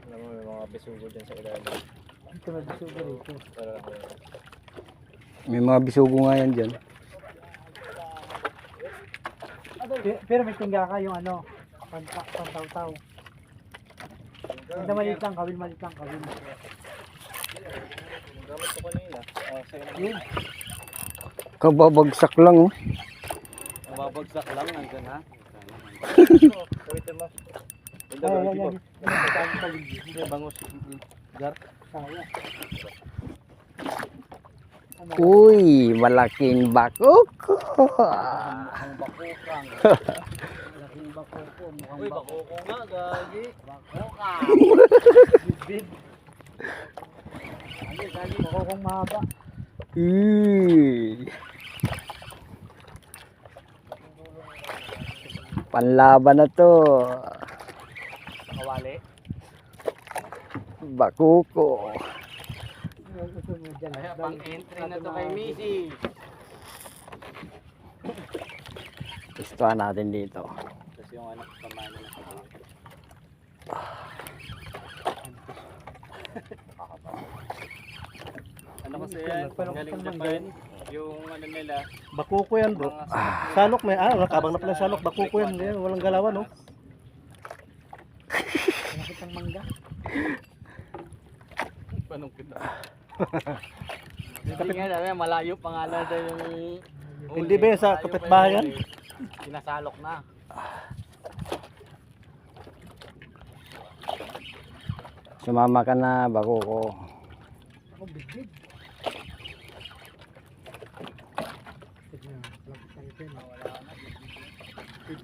Alam mo, may mga bisugo dyan sa ilalim. Ito may bisugo rito. May mga bisugo nga yan dyan. Pero may tingga ka yung ano, pantaw-taw. Hindi maliit lang, kawin maliit lang, kawin. Gamit ko kanina. Yun. Kababagsak lang oh. Mababagsak lang, nandyan ha. Kawitin mo. Ay. Bangus. Gar. Saya. Uy, malaking bakok. Ang bakukang. Malaking bakuko. Uy, bakuko nga, gagi. Bakukang. Big. Ano, bakukong mahaba. Panlaban na to. Kawali. Bakuko. Ay, pang entry na to kay Missy. Gustuhan natin dito. Tapos yung anak kamay na nakabawa. Ano kasi yan? Galing Japan. Yung ano nila. Bakuko yan bro. Salok may nakabang na pala salok. Bakuko yan. Walang galawan no. Nakitang mangga. Panong kita. Hindi nga sabi, malayo pangalan daw yung... Hindi ba sa kapitbahay yan? Sinasalok na. Sumama ka na, bakuko. Ako big. Tignan, lapit tayo din.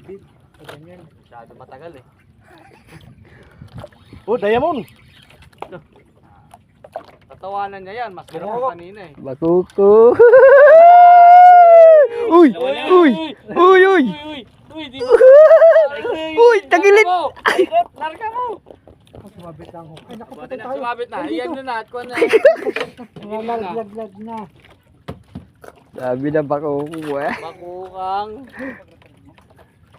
Big. Ganyan. Masyado matagal eh. Oh, diamond! Tatawanan niya yan, mas gano'n kanina eh. Bakuko. Uy! Uy! Uy! Uy! Uy! Di Uy! Tagilid! Larga mo! Sumabit lang ako. Ay, Buti nakapatay na, tayo. sumabit na. Iyan na na, at kuha na. Nalaglag na. Sabi na bakuko eh. Bakukang.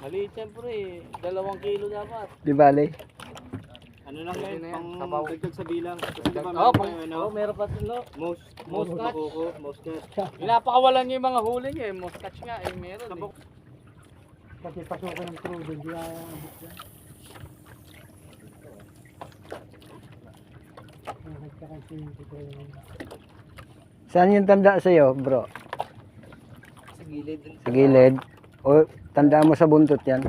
Maliit siyempre eh. 2 kilo dapat. Di bale? Ano lang yan, pang dagdag sa bilang. Meron pa ito. Most catch. Most catch. Pinapakawalan niya yung mga huli niya eh. Most catch nga eh, meron eh. Kasi pasukan ng crudo. Hindi abot yan. Saan yung tanda sa'yo, bro? Sa gilid. Sa gilid? O tandaan mo sa buntot yan?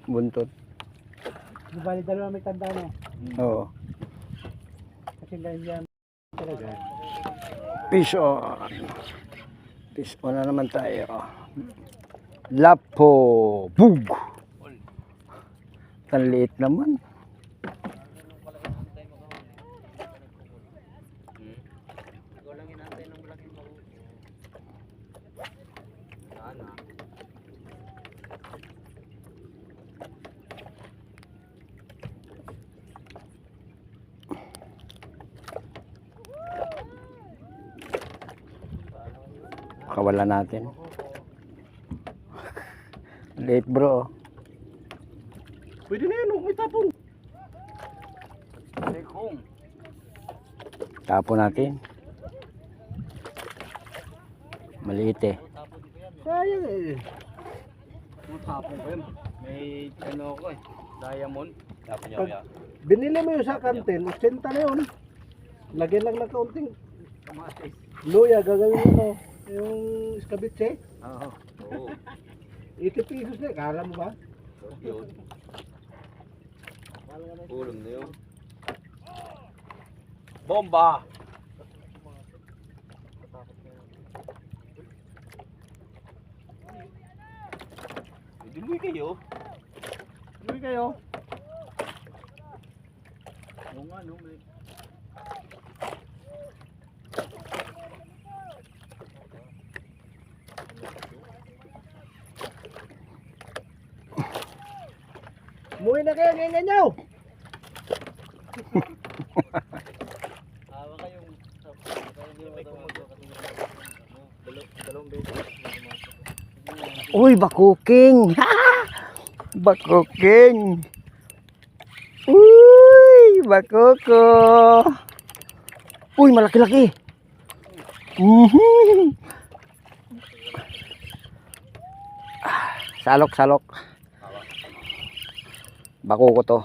Buntot. Di bali dalawa may tanda no? Oo. Kasi ganyan talaga. Fish on. Fish on na naman tayo. Lapo. Bug. Ang liit naman. Ikaw lang inantay ng malaking bako. Sana. Kawala natin. Late bro. Pwede na yan, may tapon. Take home. Tapo natin. Maliit eh. Sayang eh. Matapon ko yun. May ano ko eh. Diamond. Tapon niya kaya. Binili mo yung sa kantin, 80 na yun. Lagyan lang ng kaunting Kamatis. luya, gagawin mo yung escabeche. Oo. Oo. 80 pesos na, kala mo ba? Yun. Ulam na yun. Bomba! Diluwi kayo. Diluwi kayo. Oo nga, no. Umuwi na kayo, ngayon nyo! Hawa kayong dalawang beses. Uy, bakuking! Ha! Bakuking. Uy, bakuko. Uy, malaki-laki. Mhm. Salok, salok. Bakuko to.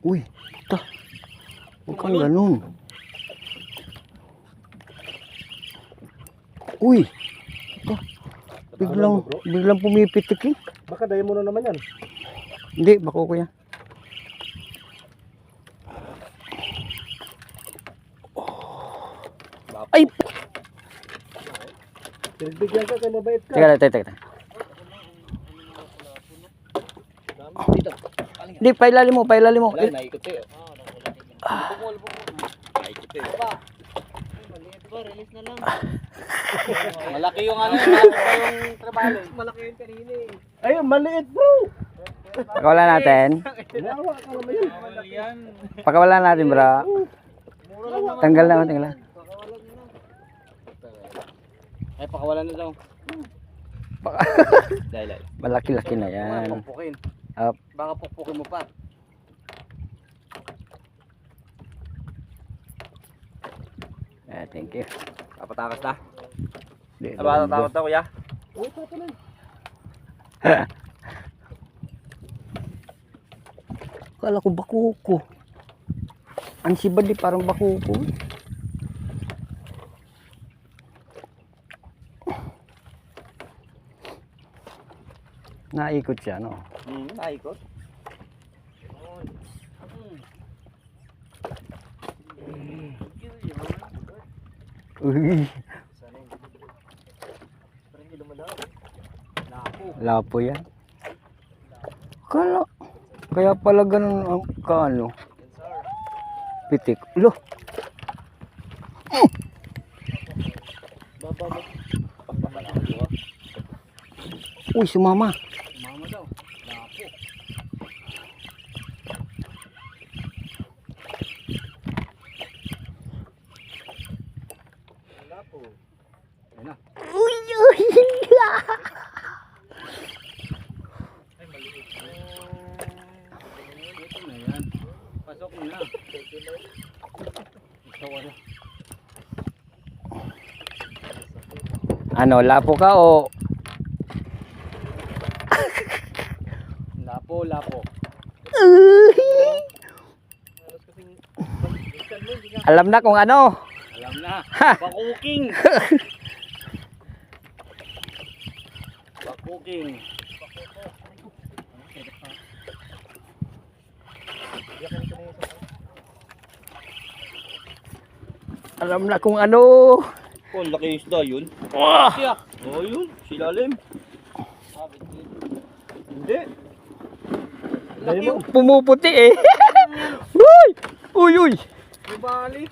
Uy, puta. Huwag kang ganun. Uy. Ito. Biglang pumipitik eh. Baka dahil mo na naman yan. Hindi, bako ko yan. Ay! Pinagbigyan ka kay mabait ka. Teka. Hindi, pailalim mo. Wala, naikot eh. Naikot eh. Maliit ba? Release na lang. Malaki yung ano yung trabaho. Malaki yung kanina eh. Ayun, maliit bro. Pakawalan natin. Nawa ka naman yan. Pakawalan natin, bro. Tanggal na. Ay, pakawalan na daw. Dahil. Malaki-laki na yan. Pukpukin. Up. Baka pukpukin mo pa. Thank you. Papatakas na. Di, Aba, takot na kuya. Oo, patuloy. Kala ko bakuko. Ang sibad di parang bakuko. Naikot siya, no? Naikot. Uy. Lapo yan. Kaya pala ganun ang kaano. Pitik. Lo. Uy, sumama. Mama daw. Lapo. Lapo. Ayun na. Uy. Ay, maliit. Ito na yan. Pasok mo na. Isawa na. Ano, lapo ka o Lapo. alam na kung ano. Alam na. Bakuking. Bakuking. Alam na kung ano. Oh, laki isda yun. Wah! Siya. Oh, yun. Silalim. Hindi. Laki yung Pumuputi eh. Uy. bali.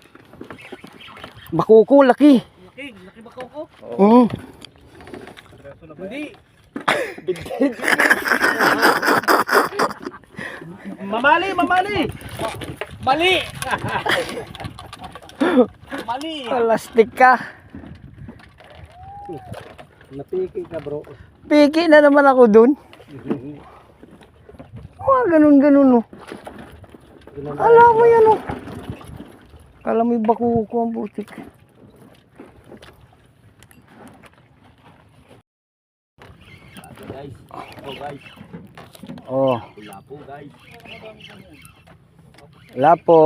Bakuko, laki. Laki ba ko? Mm. Hindi. Mamali. Mali. Mali. Plastic ka. Napiki ka bro. Piki na naman ako dun. Ganun no. Kala mo yan oh. Kala mo yung bakuko ang butik. Guys. Oh, guys. Oh, Lapo, guys. lapo.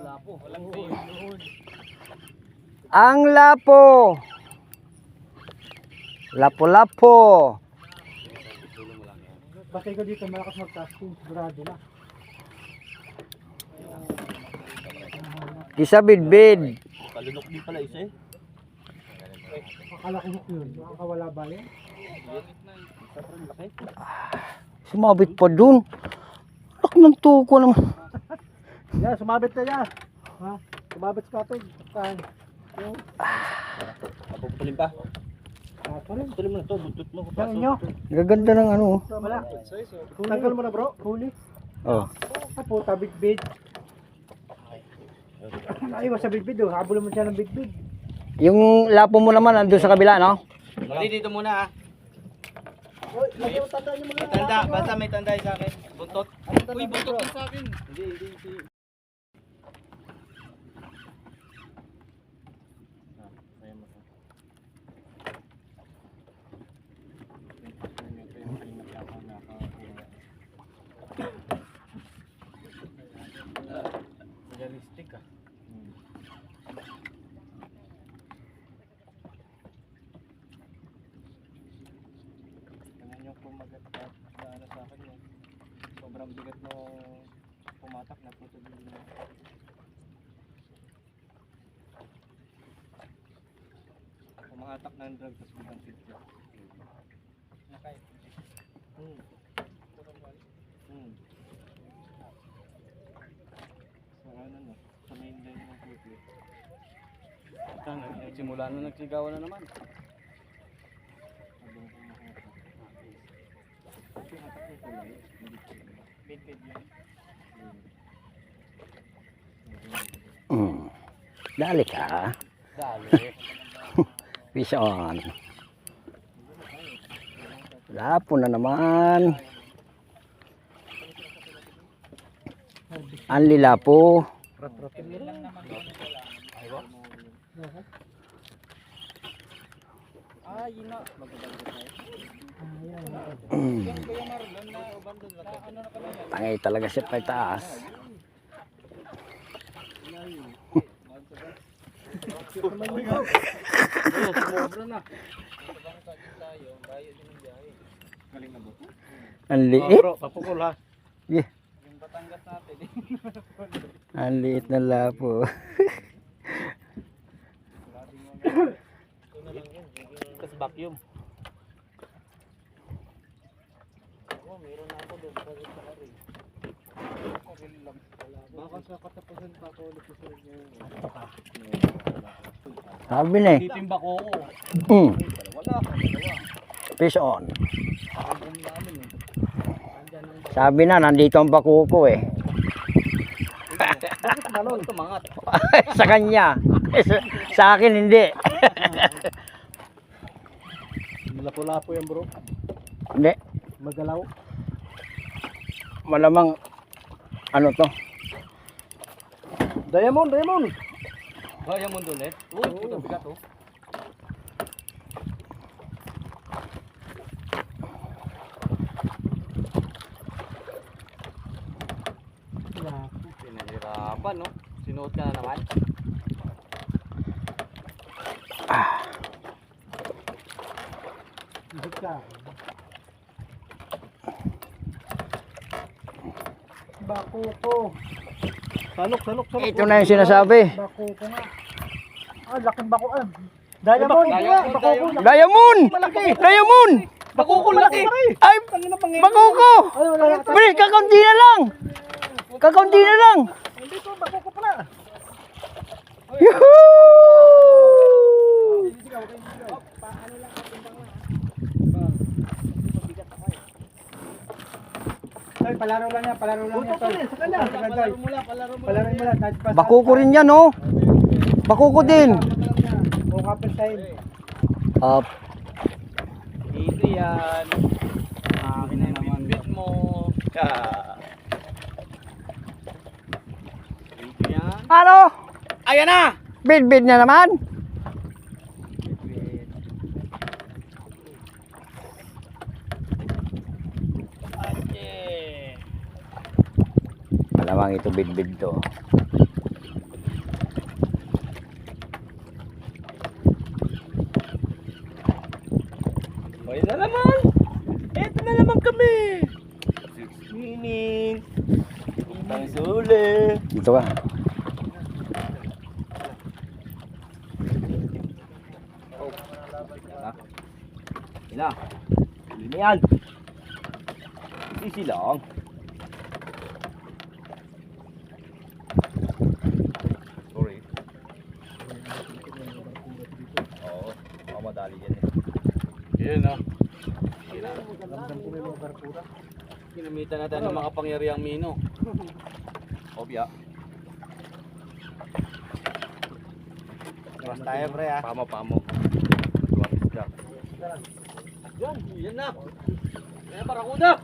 Lapo. Walang doon. Ang lapo. Lapo-lapo. Bakit ko dito malakas mag-casting, sigurado na. Isa bidbid. Palunok din pala isa eh. Akala ko yun, nakakawala ba yan? Sumabit pa dun. Lak ng tuko naman. Yan, sumabit na yan. Ha? Sumabit sa katog. Saan? Yung, Papupulim pa. kato rin. Pulim mo na to, buntot mo. Yan inyo. Gaganda ng ano. Wala. Tanggal mo na bro. Huli. Oh. Apo, tabig bait. Ay, sa bidbid oh. Habol mo siya ng bidbid. Yung lapo mo naman nandun sa kabila, no? Mali dito muna ah. Oy, tanda niyo mga. Tanda, basta may tanda sa akin. Buntot. Uy, buntot din sa akin. Hindi. Realistic ah. Ganyan yung pumagat na ano sa akin eh. Sobrang bigat no pumatak na puto din na. Pumatak ng drug tapos biglang picture. Nakay. Sa ano no? Sa main line ng puto. Simula na nagsigawan na naman. Dali ka. Dali. Fish on. Lapo na naman. Ang lilapo. Ah, yun na. Tangay talaga siya pa taas. Sobra na. Galing na ba? Ang liit. Papukul ha. Yeah. Yung Batangas natin. Ang liit na lapo. Tapos vacuum. Oh, meron na ako doon. Baka sa katapusan pa ako ulit sa rin ngayon. Sabi na eh. Titimba ko ako. Wala ako. Fish on. Sabi na, nandito ang bakuko eh. Bakit tumangat? Sa kanya. Sa akin hindi. Lapo-lapo yan bro. Hindi. Magalaw. Malamang ano to? Diamond. Diamond ulit. Uy, puta bigat oh. Pinahirapan no. Sinuot ka na naman. Bakuko. Salok. Ito na yung sinasabi. Bakuko nga. Ah, laking bakuan. Diamond. Bakuko. Diamond! Diamond! Bakukul laki. Ay! Bakuko! Bilis, kakaunti na lang! Kakaunti na lang! Hindi ko, bakuko pala. Yuhuu! Ay, palaro lang yan. Palaro mo lang. Bakuko rin yan, oh. Bakuko din. O kapit sa'yo. Up. Easy yan. Akin na naman bit mo. Easy yan. Ano? Ayan na! Bid-bid na naman. Malamang ito bid-bid to. O yun na naman! Eto na naman kami! 6 minutes! Puntang suli! Dito ka. Ina! Huli na yan! Easy lang! Sorry. Oo, madali yan eh. Yan ah. Kinamitan natin ng makapangyarihang mino. Obya. Labas tayo, pre, ha? Pamo. Yan na. Yan na, barakuda.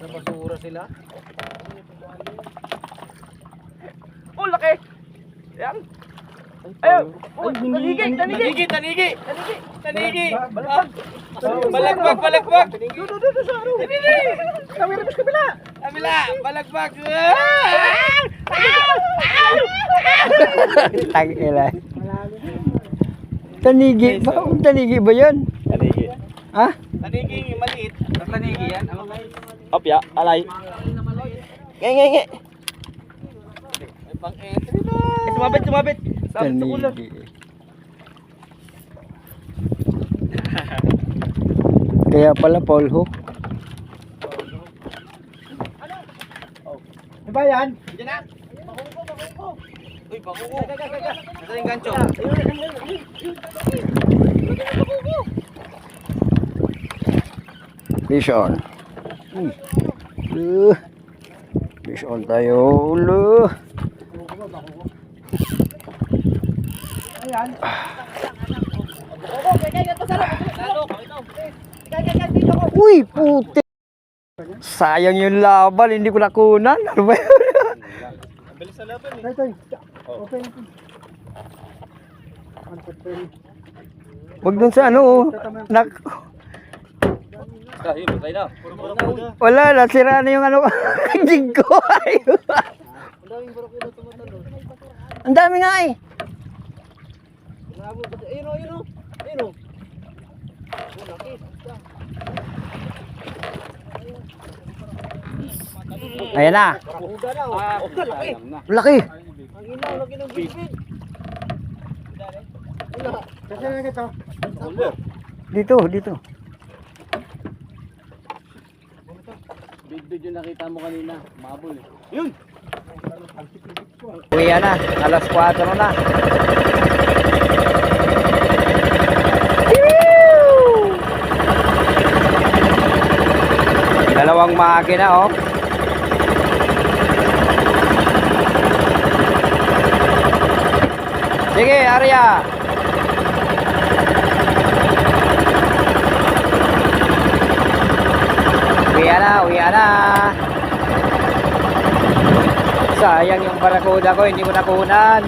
Sa basura sila. Oh, laki. Yan. Ayun. Tanigi. Balagbag. Tanigi. Kabila. Balagbag. Tangila. Tanigi ba yun? Tanigi. Ha? Tanigi maliit. Tanigi yan. Opya, alay. Nge. May pang-entry na. Sumabit. Tanigi. Kaya pala Paul Hook. Ano ba yan? Diyan na. Bakuko. Uy, bakuko. Nasaan yung gancho? Fish on. Fish on tayo. Ayan. Uy, puti. Sayang yung laban, hindi ko nakunan. Ano ba yun? Ang bilis sa laban eh. Ito. Open. Wag dun sa ano. Yun, tayo na. Wala, nasira na yung ano. Jig ko. Ang dami nga eh. Ayun o. Ayan na. Laki. Laki ng bibig. Kasi na ito. Dito. Big yung nakita mo kanina. Mabul eh. Yun! Uwi na. Alas 4 na. Dalawang makina oh. Sige, Arya. Uwi na. Sayang yung barakuda ko, hindi ko nakunan.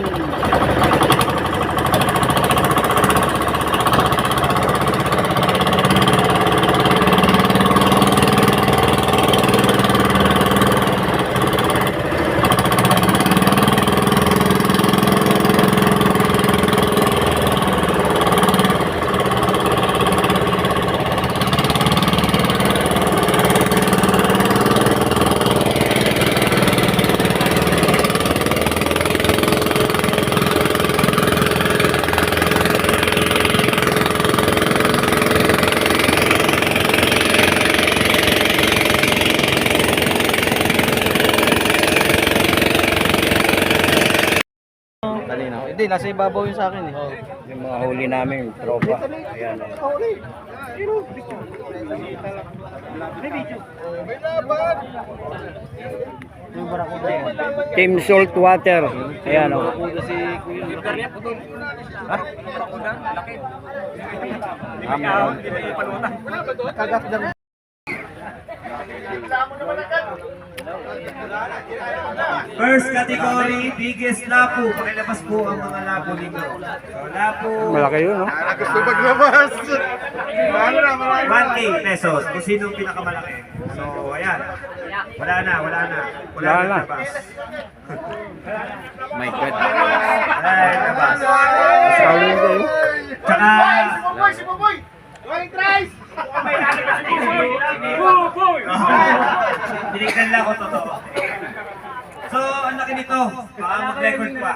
Hindi, nasa ibabaw yun sa akin eh. Yung mga huli namin, tropa. Ayan. Team Saltwater. Ayan o. Barakuda si Kuya. Ha? Barakuda? Laki. Kagat na. First category, biggest lapo. Pakilabas po ang mga lapo ninyo. So, lapo. Malaki yun, no? Gusto maglabas. 1K pesos. Kung sino ang pinakamalaki. So, ayan. Wala na. Wala na labas. My God. Ay, labas. Saling kayo. Tsaka, tinignan lang ko totoo. So, ang laki nito. Baka mag-record pa.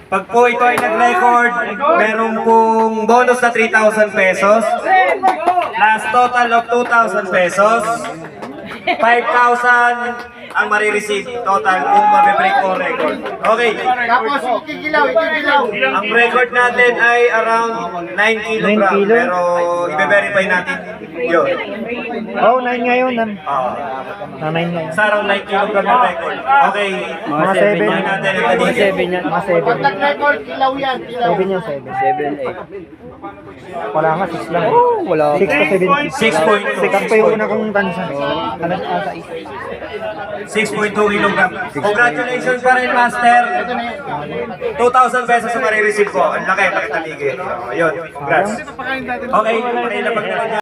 Pag po ito ay nag-record, meron pong bonus na 3,000 pesos. Plus total of 2,000 pesos. 5,000 ang marireceive total kung mabe-break o record. Okay. Tapos, ikigilaw. Ang record natin ay around 9 kilogram. Pero i-verify natin yun. Oo, 9 ngayon. Oo. Na 9 ngayon. Sa around 9 kilogram na record. Okay. Mga 7 Tingnan natin ang paligid. Mga 7. Record, ilaw yan. 7 yan, 7. 7, 8. Wala nga, 6 lang. Wala. 6 to 7. 6.2. Sikat pa yung una kong tansa. Ano sa 6.2 kilogram. Congratulations pa rin, Master. 2,000 pesos ang marireceive ko. Ang laki, pakitaligid. Ayun, congrats. Okay, pakilapag na lang.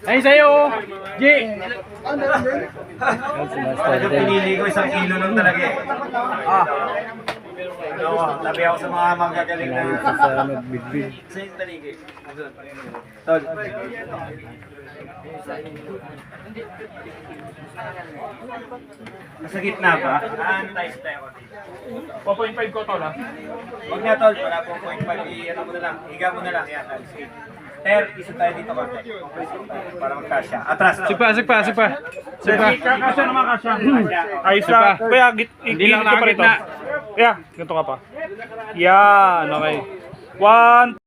Ay, sa'yo! G! Talaga pinili ko 1 kilo lang talaga eh. Oo, tabi ako sa mga magagaling na. Sa nagbibig. Sa yung taligid. Tol. Nasa gitna ba? Antays tayo dito. 4.5 ko to lang. Huwag na tol, wala pong 0.5. Ano mo na lang, higa mo na lang. Yan, Ter, isa tayo dito konti. Para magkasya. Atras na. Sigpa. Kasya naman, kasya. Ayos pa. Kuya, hindi lang nakakita. Kaya, ganito ka pa. Yan, okay. 1,